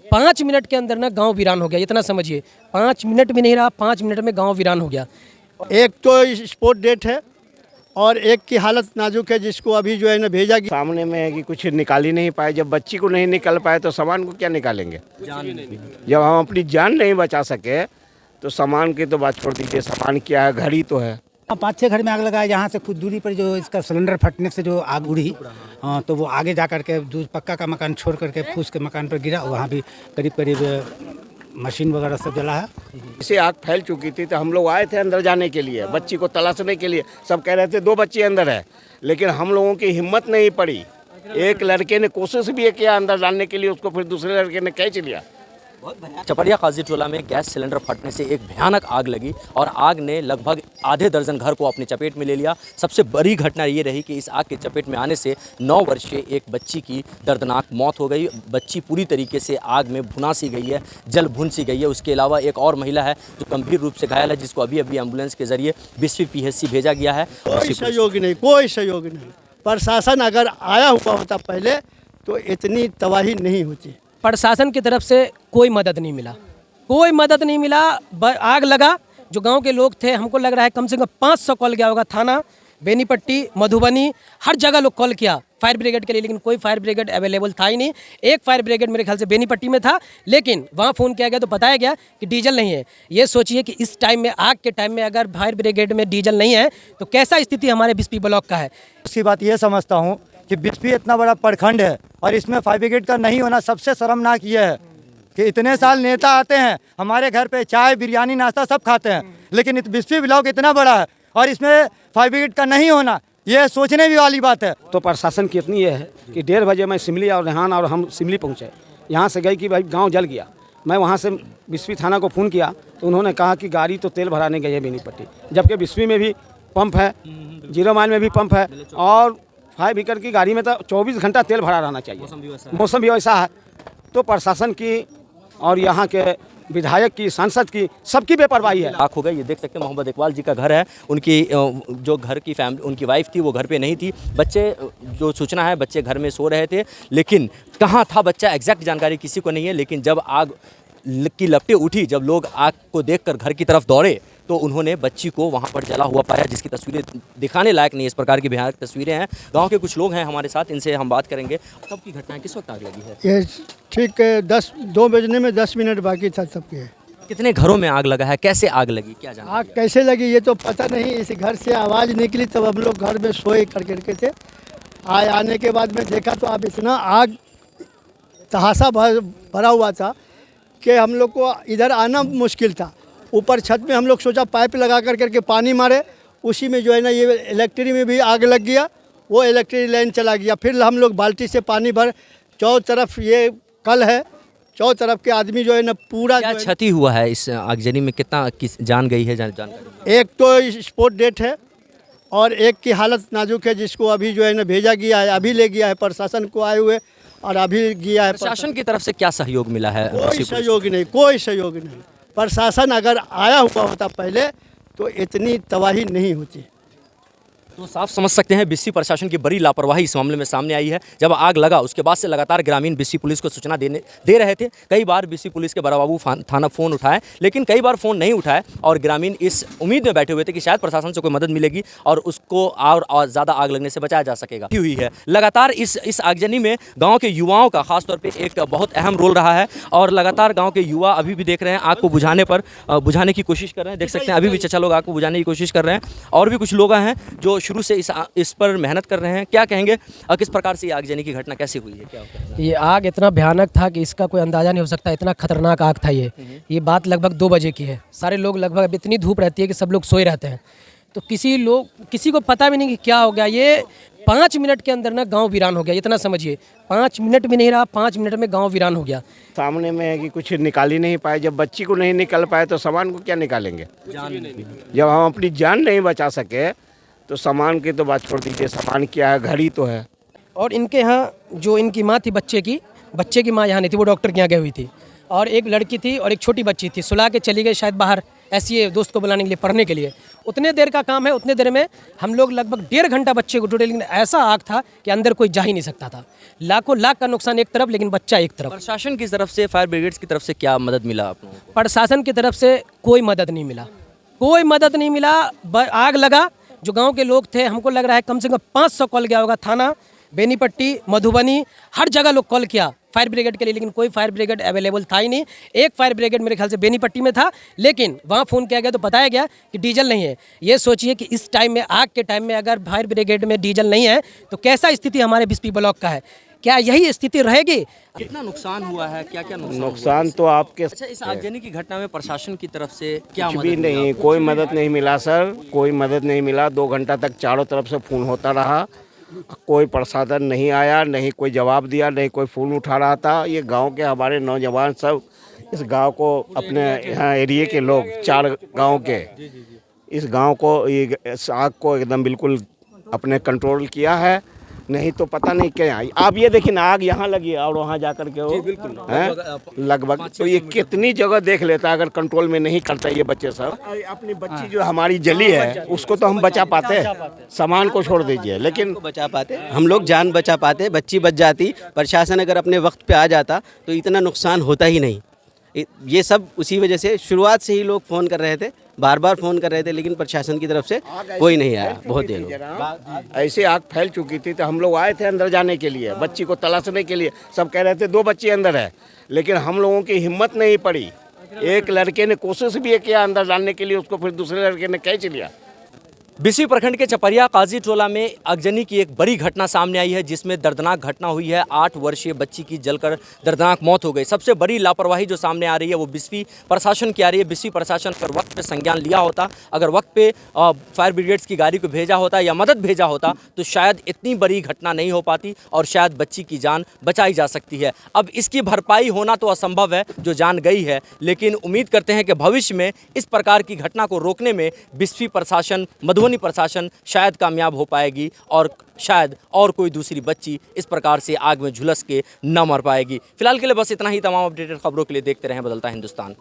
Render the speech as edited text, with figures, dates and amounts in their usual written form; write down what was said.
5 minute के अंदर ना गांव वीरान हो गया, इतना समझिए। 5 मिनट भी नहीं रहा, 5 मिनट में गांव वीरान हो गया। एक तो स्पोर्ट डेट है और एक की हालत नाजुक है, जिसको अभी जो है ना भेजा गया। सामने में है कि कुछ निकाल ही नहीं पाए। जब बच्ची को नहीं निकाल पाए तो सामान को क्या निकालेंगे? जब हम अपनी जान नहीं बचा सके तो सामान की तो बात छोड़ दीजिए। सामान क्या है, घड़ी तो है। 5-6 घर में आग लगा है। यहाँ से कुछ दूरी पर जो इसका सिलेंडर फटने से जो आग उड़ी, तो वो आगे जा करके पक्का का मकान छोड़ करके फूस के मकान पर गिरा। वहाँ भी करीब करीब मशीन वगैरह सब जला है। इसे आग फैल चुकी थी तो हम लोग आए थे अंदर जाने के लिए, बच्ची को तलाशने के लिए। सब कह रहे थे 2 बच्ची अंदर है, लेकिन हम लोगों की हिम्मत नहीं पड़ी। एक लड़के ने कोशिश भी किया अंदर डालने के लिए, उसको फिर दूसरे लड़के ने खींच लिया। चपड़िया काजी टोला में गैस सिलेंडर फटने से एक भयानक आग लगी और आग ने लगभग आधे दर्जन घर को अपनी चपेट में ले लिया। सबसे बड़ी घटना ये रही कि इस आग की चपेट में आने से 9 वर्षीय एक बच्ची की दर्दनाक मौत हो गई। बच्ची पूरी तरीके से आग में भुना सी गई है, जल भुन सी गई है। उसके अलावा एक और महिला है जो गंभीर रूप से घायल है, जिसको अभी अभी एम्बुलेंस के जरिए बिस्फी PHC भेजा गया है। कोई सहयोग नहीं, कोई सहयोग नहीं। प्रशासन अगर आया हुआ होता पहले तो इतनी तबाही नहीं होती। प्रशासन की तरफ से कोई मदद नहीं मिला, कोई मदद नहीं मिला। आग लगा, जो गांव के लोग थे, हमको लग रहा है कम से कम 500 कॉल गया होगा। थाना, बेनीपट्टी, मधुबनी, हर जगह लोग कॉल किया फायर ब्रिगेड के लिए, लेकिन कोई फायर ब्रिगेड अवेलेबल था ही नहीं। एक फायर ब्रिगेड मेरे ख्याल से बेनीपट्टी में था, लेकिन वहाँ फ़ोन किया गया तो बताया गया कि डीजल नहीं है। ये सोचिए कि इस टाइम में, आग के टाइम में, अगर फायर ब्रिगेड में डीजल नहीं है तो कैसा स्थिति हमारे बिस्फी ब्लॉक का है। उसकी बात ये समझता हूँ कि बिस्फी इतना बड़ा प्रखंड है और इसमें फायर ब्रिगेड का नहीं होना सबसे शर्मनाक ये है कि इतने साल नेता आते हैं हमारे घर पे, चाय बिरयानी नाश्ता सब खाते हैं, लेकिन बिस्फी ब्लॉक इतना बड़ा है और इसमें फायर ब्रिगेड का नहीं होना, ये सोचने भी वाली बात है। तो प्रशासन की इतनी ये है कि 1:30 बजे मैं सिमली और रेहान और हम सिमली पहुँचे। यहाँ से गई कि भाई गाँव जल गया। मैं वहाँ से बिस्फी थाना को फ़ोन किया तो उन्होंने कहा कि गाड़ी तो तेल भराने गई है बेनीपट्टी, जबकि बिस्फी में भी पंप है, 0 माइल में भी पंप है और फायर ब्रिगेड की गाड़ी में तो 24 घंटा तेल भरा रहना चाहिए। मौसम भी वैसा है। तो प्रशासन की और यहाँ के विधायक की, सांसद की, सबकी बेपरवाही है। आग हो गई। ये देख सकते हैं मोहम्मद इकबाल जी का घर है। उनकी जो घर की फैमिली, उनकी वाइफ थी, वो घर पे नहीं थी। बच्चे, जो सूचना है, बच्चे घर में सो रहे थे, लेकिन कहाँ था बच्चा एग्जैक्ट जानकारी किसी को नहीं है। लेकिन जब आग की लपटें उठी, जब लोग आग को देखकर घर की तरफ दौड़े तो उन्होंने बच्ची को वहाँ पर जला हुआ पाया, जिसकी तस्वीरें दिखाने लायक नहीं। इस प्रकार की भयानक तस्वीरें हैं। गांव के कुछ लोग हैं हमारे साथ, इनसे हम बात करेंगे। कब की घटना है, किस वक्त आग लगी है? ये ठीक 2 बजने में 10 मिनट बाकी था सबके। कितने घरों में आग लगा है, कैसे आग लगी, क्या जाना? आग कैसे लगी ये तो पता नहीं। इस घर से आवाज़ निकली तब हम लोग घर में सोए करके थे। आने के बाद में देखा तो अब इतना आग तहासा भरा हुआ था कि हम लोग को इधर आना मुश्किल था। ऊपर छत में हम लोग सोचा पाइप लगा करके पानी मारे, उसी में जो है ना ये इलेक्ट्रिक में भी आग लग गया, वो इलेक्ट्रिक लाइन चला गया। फिर हम लोग बाल्टी से पानी भर, चारों तरफ ये कल है, चारों तरफ के आदमी जो है ना पूरा। क्या क्षति हुआ है इस आगजनी में, कितना जान गई है जानकारी? एक तो स्पोर्ट डेट है और एक की हालत नाजुक है, जिसको अभी जो है ना भेजा गया है, अभी ले गया है प्रशासन को आए हुए और अभी गया है। प्रशासन की तरफ से क्या सहयोग मिला है? कोई सहयोग नहीं, कोई सहयोग नहीं। प्रशासन अगर आया हुआ होता पहले तो इतनी तबाही नहीं होती। तो साफ समझ सकते हैं बिस्फी प्रशासन की बड़ी लापरवाही इस मामले में सामने आई है। जब आग लगा उसके बाद से लगातार ग्रामीण बिस्फी पुलिस को सूचना दे रहे थे। कई बार बिस्फी पुलिस के बड़ा बाबू थाना फ़ोन उठाए, लेकिन कई बार फ़ोन नहीं उठाए और ग्रामीण इस उम्मीद में बैठे हुए थे कि शायद प्रशासन से कोई मदद मिलेगी और उसको और ज़्यादा आग लगने से बचाया जा सकेगा। हुई है लगातार इस आगजनी में गाँव के युवाओं का खासतौर पर एक बहुत अहम रोल रहा है और लगातार गाँव के युवा अभी भी देख रहे हैं आग को बुझाने की कोशिश कर रहे हैं। देख सकते हैं अभी भी चचा लोग आग को बुझाने की कोशिश कर रहे हैं और भी कुछ लोग हैं जो शुरू से इस पर मेहनत कर रहे हैं। क्या कहेंगे और किस प्रकार से ये आगजनी की घटना कैसे हुई है, क्या होता है? ये आग इतना भयानक था कि इसका कोई अंदाज़ा नहीं हो सकता, इतना खतरनाक आग था ये बात लगभग 2 बजे की है। सारे लोग लगभग, अब इतनी धूप रहती है कि सब लोग सोए रहते हैं, तो किसी को पता भी नहीं कि क्या हो गया। ये 5 मिनट के अंदर ना गांव वीरान हो गया, इतना समझिए। 5 मिनट भी नहीं रहा, 5 मिनट में गांव वीरान हो गया। सामने में है कि कुछ निकाल ही नहीं पाए। जब बच्ची को नहीं निकाल पाए तो सामान को क्या निकालेंगे? जब हम अपनी जान नहीं बचा सके तो सामान की तो बात छोड़ दीजिए। सामान क्या है, घड़ी तो है। और इनके यहाँ जो इनकी माँ थी, बच्चे की माँ यहाँ नहीं थी, वो डॉक्टर के यहाँ गई हुई थी और एक लड़की थी और एक छोटी बच्ची थी, सुला के चली गई शायद बाहर। ऐसी दोस्त को बुलाने के लिए पढ़ने के लिए, उतने देर का काम है। उतने देर में हम लोग लगभग 1.5 घंटा बच्चे को ढूंढे, लेकिन ऐसा आग था कि अंदर कोई जा ही नहीं सकता था। लाखों लाख का नुकसान एक तरफ, लेकिन बच्चा एक तरफ। प्रशासन की तरफ से, फायर ब्रिगेड्स की तरफ से क्या मदद मिला आप लोगों को? प्रशासन की तरफ से कोई मदद नहीं मिला, कोई मदद नहीं मिला। आग लगा, जो गांव के लोग थे, हमको लग रहा है कम से कम 500 कॉल गया होगा, थाना बेनीपट्टी, मधुबनी, हर जगह लोग कॉल किया फायर ब्रिगेड के लिए, लेकिन कोई फायर ब्रिगेड अवेलेबल था ही नहीं। एक फायर ब्रिगेड मेरे ख्याल से बेनीपट्टी में था, लेकिन वहाँ फ़ोन किया गया तो बताया गया कि डीजल नहीं है। ये सोचिए कि इस टाइम में, आग के टाइम में, अगर फायर ब्रिगेड में डीजल नहीं है तो कैसा स्थिति हमारे बिस्पी ब्लॉक का है? क्या यही स्थिति रहेगी? कितना नुकसान हुआ है, क्या क्या नुकसान तो आपके अच्छा, इस आगजनी की घटना में प्रशासन की तरफ से क्या कुछ मदद भी मिला? नहीं, कोई मदद नहीं मिला सर, कोई मदद नहीं मिला। 2 घंटा तक चारों तरफ से फ़ोन होता रहा, कोई प्रशासन नहीं आया, नहीं कोई जवाब दिया, नहीं कोई फ़ोन उठा रहा था। ये गांव के हमारे नौजवान सब, इस गांव को, अपने यहाँ एरिया के लोग, 4 गांव के, इस गांव को, ये इस आग को एकदम बिल्कुल अपने कंट्रोल किया है। नहीं तो पता नहीं क्या आई। आप ये देखिए ना, आग यहाँ लगी है और वहाँ जा कर के वो हैं लगभग, तो ये कितनी जगह देख लेता अगर कंट्रोल में नहीं करता ये बच्चे सब। अपनी बच्ची जो हमारी जली है उसको तो हम बचा पाते, सामान को छोड़ दीजिए, लेकिन बचा पाते, हम लोग जान बचा पाते, बच्ची बच जाती। प्रशासन अगर अपने वक्त पे आ जाता तो इतना नुकसान होता ही नहीं। ये सब उसी वजह से शुरुआत से ही लोग फ़ोन कर रहे थे, बार बार फ़ोन कर रहे थे, लेकिन प्रशासन की तरफ से कोई नहीं आया। बहुत देर हो ऐसे आग फैल चुकी थी, तो हम लोग आए थे अंदर जाने के लिए, बच्ची को तलाशने के लिए। सब कह रहे थे 2 बच्ची अंदर है, लेकिन हम लोगों की हिम्मत नहीं पड़ी। एक लड़के ने कोशिश भी किया अंदर डालने के लिए, उसको फिर दूसरे लड़के ने खींच लिया। बिस्फी प्रखंड के चपरिया काजी टोला में आगजनी की एक बड़ी घटना सामने आई है, जिसमें दर्दनाक घटना हुई है। 8 वर्षीय बच्ची की जलकर दर्दनाक मौत हो गई। सबसे बड़ी लापरवाही जो सामने आ रही है वो बिस्फी प्रशासन की आ रही है। बिस्फी प्रशासन पर वक्त पे संज्ञान लिया होता, अगर वक्त पे फायर ब्रिगेड्स की गाड़ी को भेजा होता या मदद भेजा होता, तो शायद इतनी बड़ी घटना नहीं हो पाती और शायद बच्ची की जान बचाई जा सकती है। अब इसकी भरपाई होना तो असंभव है, जो जान गई है, लेकिन उम्मीद करते हैं कि भविष्य में इस प्रकार की घटना को रोकने में बिस्फी प्रशासन, मधुबनी प्रशासन शायद कामयाब हो पाएगी और शायद और कोई दूसरी बच्ची इस प्रकार से आग में झुलस के न मर पाएगी। फिलहाल के लिए बस इतना ही। तमाम अपडेटेड खबरों के लिए देखते रहें बदलता हिंदुस्तान।